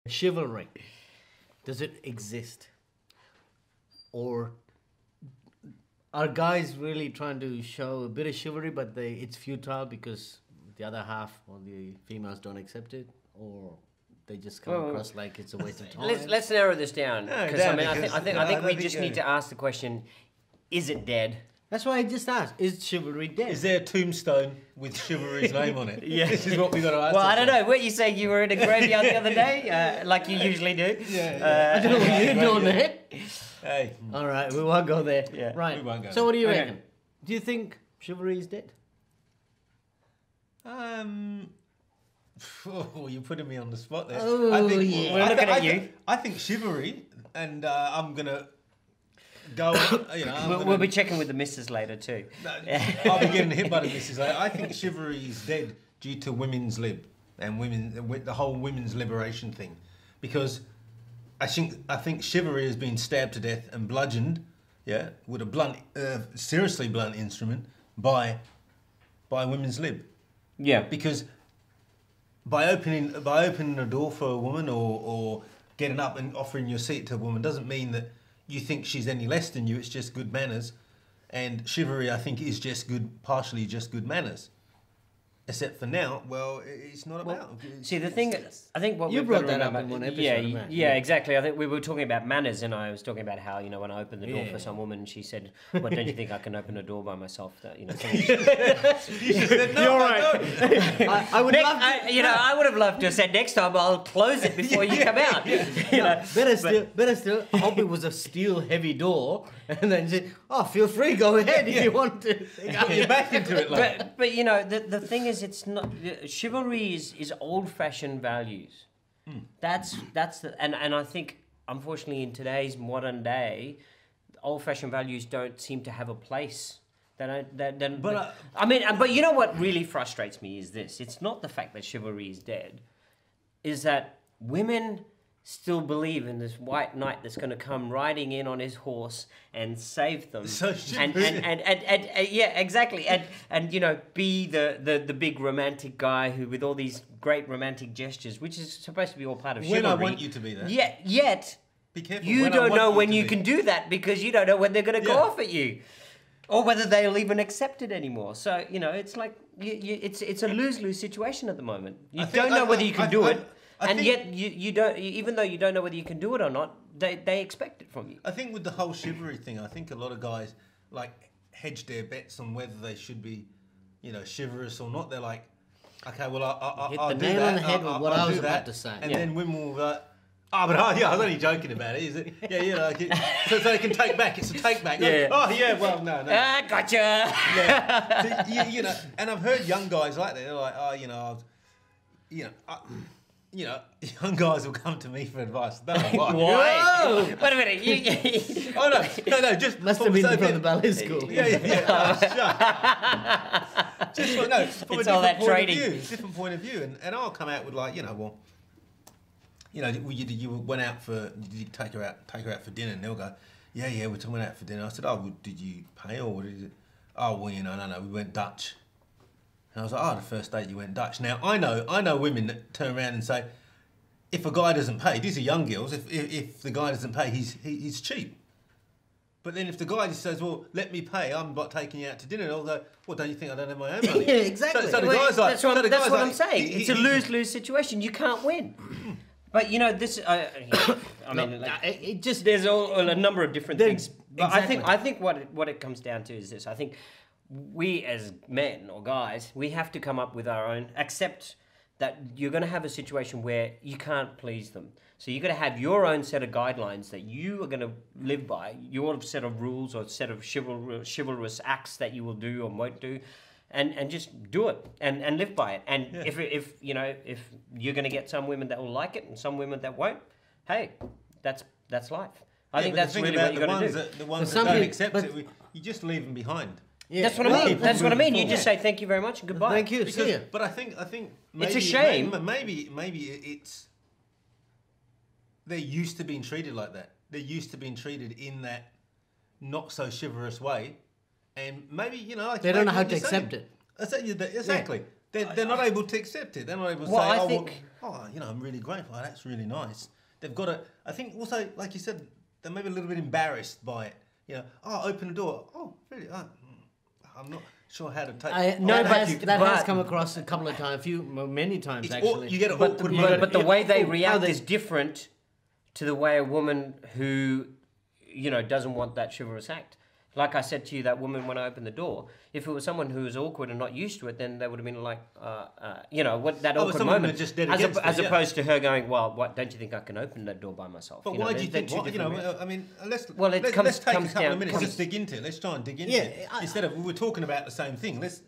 Chivalry, does it exist? Or are guys really trying to show a bit of chivalry, but it's futile because the other half or the females don't accept it? Or they just come across like it's a waste of time? Let's narrow this down. Because I think we just need to ask the question, is it dead? That's why I just asked, is chivalry dead? Is there a tombstone with chivalry's name on it? Yeah. This is what we got to ask. Well, I don't know. What you say, you were in a graveyard the other day, like you usually do. I don't know what you're doing there. Hey. All right, we won't go there. Yeah. Right. We won't go so what do you there. reckon? Do you think chivalry is dead? Oh, you're putting me on the spot there. Oh, yeah. We're looking at you. I think chivalry, and I'm gonna go. We'll be checking with the missus later too. I'll be getting hit by the missus later. I think chivalry is dead due to women's lib and the whole women's liberation thing, because I think chivalry has been stabbed to death and bludgeoned, with a seriously blunt instrument by women's lib. Yeah. Because by opening a door for a woman or getting up and offering your seat to a woman doesn't mean that you think she's any less than you. It's just good manners, and chivalry, I think, is partially just good manners. Except for now, well, it's not about. See, the thing, I think what You we've brought got to that up remember, in one episode, yeah, exactly. I think we were talking about manners, and I was talking about how, when I opened the door for some woman, she said, "Well, don't you think I can open a door by myself?" That, You said, no, You're I right. don't. I would love to. I would have loved to have said next time I'll close it before you come out. Better still, I hope it was a steel heavy door, and then say, "Oh, feel free, go ahead if you want to." Put your back into it, like. But the thing is, it's not chivalry is old-fashioned values. That's and I think unfortunately in today's modern day, old-fashioned values don't seem to have a place. But you know what really frustrates me is this: it's not the fact that chivalry is dead, is that women still believe in this white knight that's going to come riding in on his horse and save them. So and yeah, exactly. And be the big romantic guy who with all these great romantic gestures, which is supposed to be all part of chivalry. When I want you to be there. Yet Be careful. you don't know when you can do that because you don't know when they're going to go off at you, or whether they'll even accept it anymore. So it's like it's a lose-lose situation at the moment. You don't know whether you can do it. And yet you don't, even though you don't know whether you can do it or not, they expect it from you. I think with the whole chivalry thing, I think a lot of guys hedge their bets on whether they should be, chivalrous or not. They're like, okay, well I'll Hit do the that. nail on the head with what I was do about that. to say. And then women will be like, I was only joking about it. Is it? So they can take back. It's a take back. Yeah. Oh yeah, well no. Gotcha. Yeah. So, and I've heard young guys like that. They're like, young guys will come to me for advice. I don't know why. Why? Wait a minute. Oh no, just Must have been from the ballet school. Yeah. Just from It's a all that different trading. different point of view, and I'll come out with you went out for, did you take her out for dinner, and they'll go, yeah, we went out for dinner. I said, oh, well, did you pay or what is it? Oh, well, no, we went Dutch. And I was like, oh, the first date you went Dutch. Now, I know women that turn around and say, if a guy doesn't pay, these are young girls, if the guy doesn't pay, he's cheap. But then if the guy just says, well, let me pay, I'm not taking you out to dinner, they'll go, well, don't you think I don't have my own money? Yeah, exactly. So the guy's like... That's what I'm saying. It's a lose-lose situation. You can't win. But this, there's a number of different things. But exactly. I think what it comes down to is this. I think we as men or guys, we have to come up with our own, accept that you're going to have a situation where you can't please them. So you're going to have your own set of guidelines that you are going to live by, your set of rules or set of chivalrous acts that you will do or won't do. And just do it and live by it. And if you're going to get some women that will like it and some women that won't, hey, that's life. I think that's really what you got to do. The ones that don't accept it, you just leave them behind. Yeah. That's what I mean. That's what I mean. You just say thank you very much and goodbye. Thank you. See ya. But I think maybe, it's a shame. Maybe it's they're used to being treated like that. They're used to being treated in that not so chivalrous way. And maybe, they don't know how to accept it. Exactly. they're not able to accept it. They're not able to Well, say, I think- I'm really grateful. Oh, that's really nice. They've got to. I think also, like you said, they're maybe a little bit embarrassed by it. Open the door. Oh, really? I'm not sure how to take. That has but- come across a couple of times, many times actually. You get an But, awkward but, moment. but the way they react they- is different to the way a woman who, doesn't want that chivalrous act. Like I said to you, that woman when I opened the door, if it was someone who was awkward and not used to it, then they would have been like, what that awkward someone moment. just dead as against as it, yeah. opposed to her going, well, what, don't you think I can open that door by myself? But why do you they're think? two different reactions. I mean, let's Well, it let's comes- take comes a couple down- of minutes. comes- Let's dig into it. Let's try and dig into Yeah, it instead of we're talking about the same thing. Let's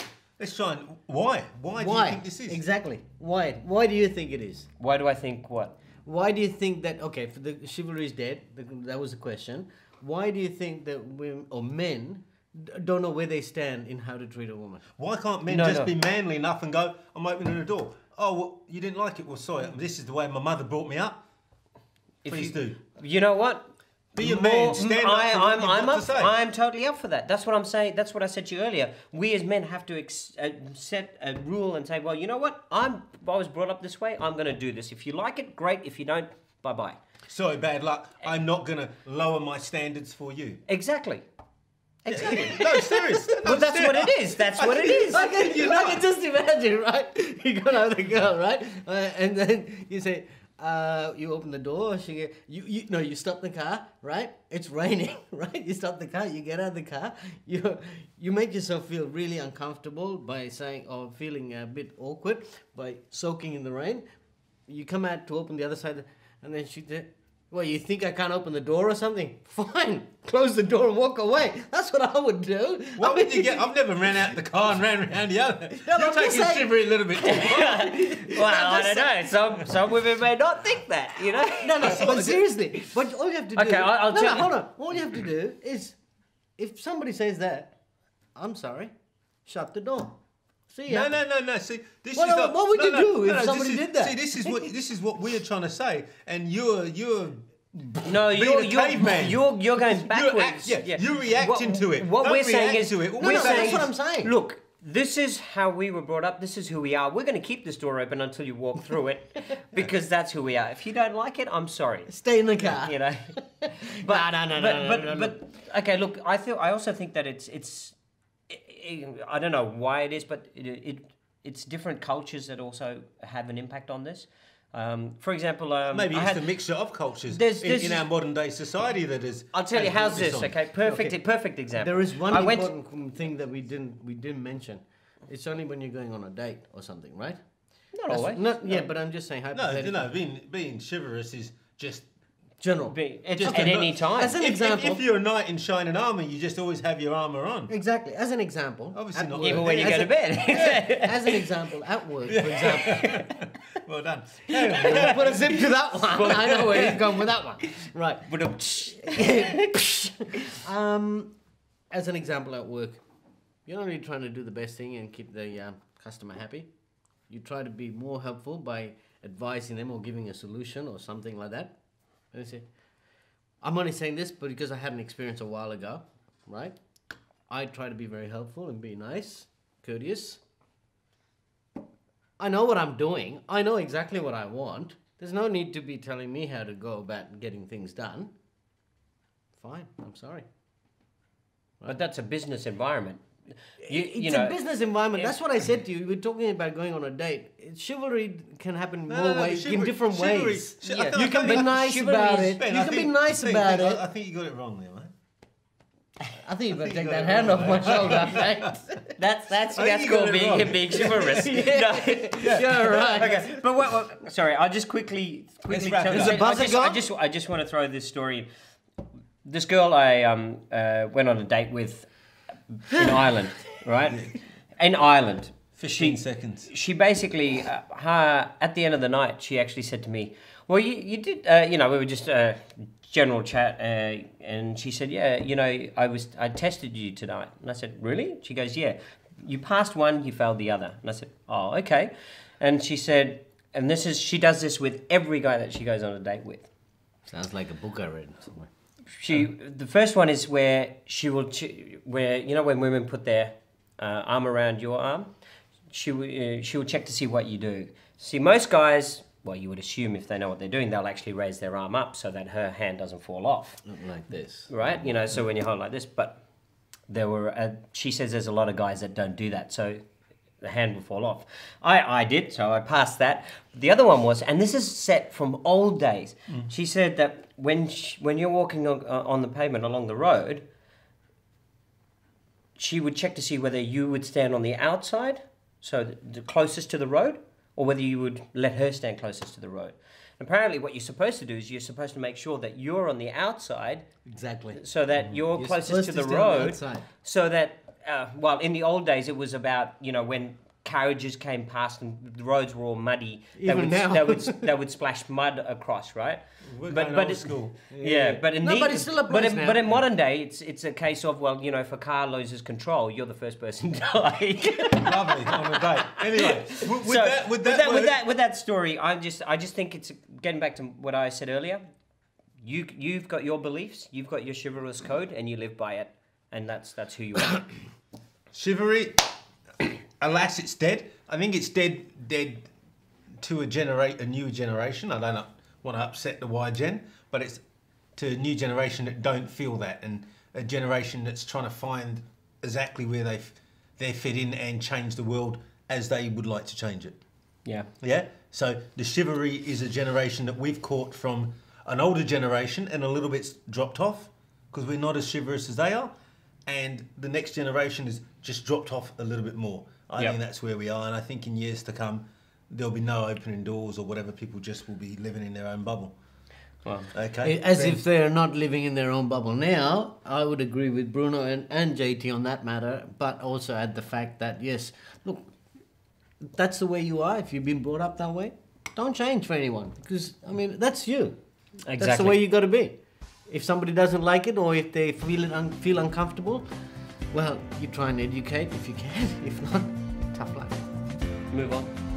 try and why do you think this is? Exactly. Why do you think it is? Why do I think what? Why do you think that? Okay, for the Chivalry is Dead. That was the question. Why do you think that women or men don't know where they stand in how to treat a woman? Why can't men No, just no. be manly enough and go, I'm opening the door? Oh, well, you didn't like it? Well, sorry, this is the way my mother brought me up. Please do. You know what? Be a man, stand up for what you've got to say. I'm totally up for that. That's what I'm saying. That's what I said to you earlier. We as men have to set a rule and say, well, you know what? I was brought up this way. I'm going to do this. If you like it, great. If you don't, bye-bye. Sorry, bad luck. I'm not going to lower my standards for you. Exactly. Exactly. No, serious. Well, that's what it is. That's what it is. I can just imagine, right? You go out with a girl, right? And then you say, you open the door. You stop the car, right? It's raining, right? You stop the car. You get out of the car. You make yourself feel really uncomfortable by saying or feeling a bit awkward by soaking in the rain. You come out to open the other side, and then she said, well, you think I can't open the door or something? Fine, close the door and walk away. That's what I would do. What would you get? I've never ran out the car and ran around the other. I'm You're just taking saying- Chivalry a little bit too far. Well, I don't know. Some women may not think that, No, but seriously, but all you have to do. Okay, I'll no, tell you- hold on. All you have to do is, if somebody says that, I'm sorry, shut the door. See ya. No. See, this What- is the, what would you do if this somebody is- did that? See, this is what we're trying to say, and you're No, being a caveman. you're going backwards. You're reacting to it. What Don't we're saying react is, to it. All No, we're no, saying that's is- what I'm saying. look, this is how we were brought up. This is who we are. We're going to keep this door open until you walk through it, because that's who we are. If you don't like it, I'm sorry. Stay in the car. You know. But okay, look, I also think that it's I don't know why it is, but it's different cultures that also have an impact on this. For example, Maybe I it's had- the mixture of cultures There's- in our modern day society that is. I'll tell you, has how's brought this? on. Okay, perfect example. There is one I went- important thing that we didn't mention. It's only when you're going on a date or something, right? Not always. But I'm just saying No, hypothetically. being chivalrous is just. General. It's Just at a- any time. As an example. If you're a knight in shining armour, you just always have your armour on. Exactly. As an example. Obviously at not. work- Even when you as go a- to bed. As an example, at work, for example. Well done. Put a zip to that one. I know where he's going with that one. Right. As an example, at work, you're not really trying to do the best thing and keep the customer happy. You try to be more helpful by advising them or giving a solution or something like that. And they say, I'm only saying this because I had an experience a while ago, right? I try to be very helpful and be nice, courteous. I know what I'm doing. I know exactly what I want. There's no need to be telling me how to go about getting things done. Fine, I'm sorry. But that's a business environment. It's a business environment. That's what I said to you. We're talking about going on a date. Chivalry can happen more ways, in different ways. You can be nice about it. You can be nice about it. I think you got it wrong there, mate. I think you better take that hand off my shoulder, right? That's think you got called it wrong. being chivalrous. Yeah, right. Okay, but what, sorry, I'll just quickly Let's wrap tell it you. up. Is the buzzer gone? I just want to throw this story. This girl I went on a date with in Ireland, right? In Ireland. 15 seconds. She basically, at the end of the night, she actually said to me, well, you did, we were just general chat, and she said, yeah, I tested you tonight. And I said, really? She goes, yeah. You passed one, you failed the other. And I said, oh, okay. And she said, and she does this with every guy that she goes on a date with. Sounds like a book I read somewhere. The first one is where when women put their arm around your arm, she will check to see what you do. See, most guys, well, you would assume if they know what they're doing, they'll actually raise their arm up so that her hand doesn't fall off. Not like this. Right? You know, so when you hold like this, but she says there's a lot of guys that don't do that, so the hand will fall off. I did, so I passed that. The other one was, and this is set from old days, she said that when you're walking on the pavement along the road, she would check to see whether you would stand on the outside, so the closest to the road, or whether you would let her stand closest to the road. Apparently what you're supposed to do is you're supposed to make sure that you're on the outside. Exactly. So that you're closest to the stand on road. outside. So that, well, in the old days it was about, you know, when carriages came past and the roads were all muddy. Even now. They would splash mud across, right? We're But going old it's school. but in No, but it still applies now. but in modern day, it's a case of, well, you know, if a car loses control, you're the first person to die. Lovely on a date. Anyway, with that story, I just think it's getting back to what I said earlier. You've got your beliefs, you've got your chivalrous code, and you live by it, and that's who you are. Chivalry, alas, it's dead. I think it's dead to a new generation. I don't want to upset the Y gen, but it's to a new generation that don't feel that, and a generation that's trying to find exactly where they fit in and change the world as they would like to change it. Yeah. Yeah. So the chivalry is a generation that we've caught from an older generation and a little bit's dropped off because we're not as chivalrous as they are, and the next generation has just dropped off a little bit more. I think that's where we are, and I think in years to come there'll be no opening doors or whatever. People just will be living in their own bubble. Well, okay. As if they're not living in their own bubble now. I would agree with Bruno and JT on that matter, but also add the fact that, yes, look, that's the way you are. If you've been brought up that way, don't change for anyone, because, I mean, that's you. Exactly. That's the way you got to be. If somebody doesn't like it, or if they feel uncomfortable, well, you try and educate if you can. If not, tough luck. Move on.